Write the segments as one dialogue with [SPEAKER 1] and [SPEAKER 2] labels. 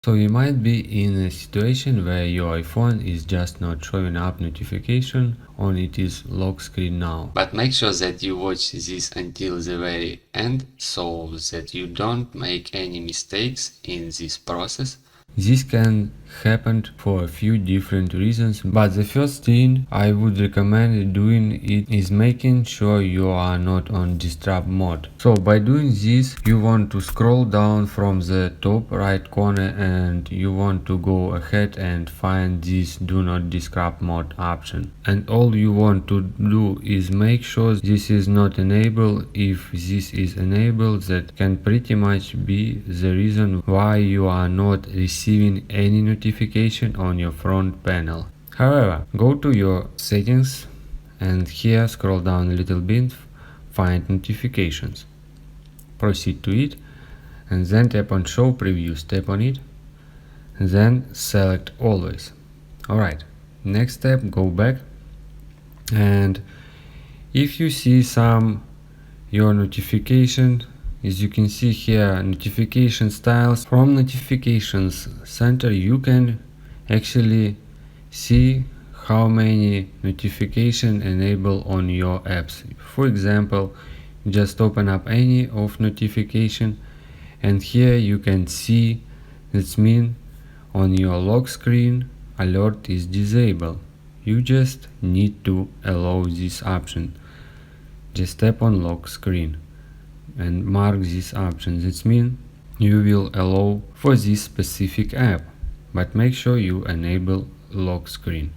[SPEAKER 1] So you might be in a situation where your iPhone is just not showing up notification on its lock screen now.
[SPEAKER 2] But make sure that you watch this until the very end so that you don't make any mistakes in this process.
[SPEAKER 1] This can happen for a few different reasons, but the first thing I would recommend doing it is making sure you are not on disturb mode. So by doing this, you want to scroll down from the top right corner and you want to go ahead and find this do not disturb mode option. And all you want to do is make sure this is not enabled. If this is enabled, that can pretty much be the reason why you are not receiving any notification on your front panel. However, go to your settings and here scroll down a little bit, find notifications. Proceed to it and then tap on show previews, tap on it and then select always. Alright, next step, go back and if you see your notification, as you can see here, notification styles, from notifications center you can actually see how many notification enable on your apps. For example, just open up any of notification and here you can see that means on your lock screen alert is disabled. You just need to allow this option. Just tap on lock screen and mark this option. That means you will allow for this specific app, but make sure you enable lock screen.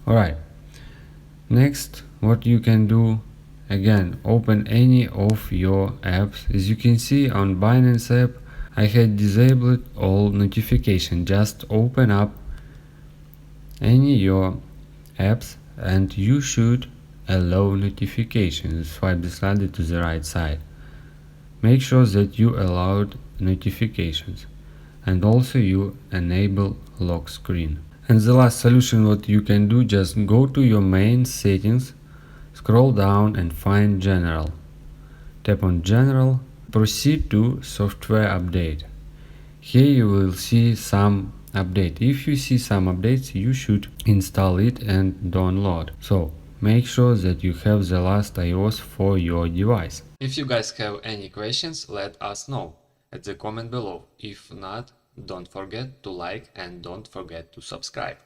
[SPEAKER 1] Alright, next what you can do, again open any of your apps. As you can see on Binance app I had disabled all notification. Just open up any your apps and you should allow notifications. Swipe the slider to the right side. Make sure that you allowed notifications and also you enable lock screen. And the last solution what you can do, just go to your main settings, scroll down and find general. Tap on general, proceed to software update. Here you will see some update. If you see some updates, you should install it and download. So make sure that you have the last iOS for your device.
[SPEAKER 2] If you guys have any questions, let us know at the comment below. If not, don't forget to like and don't forget to subscribe.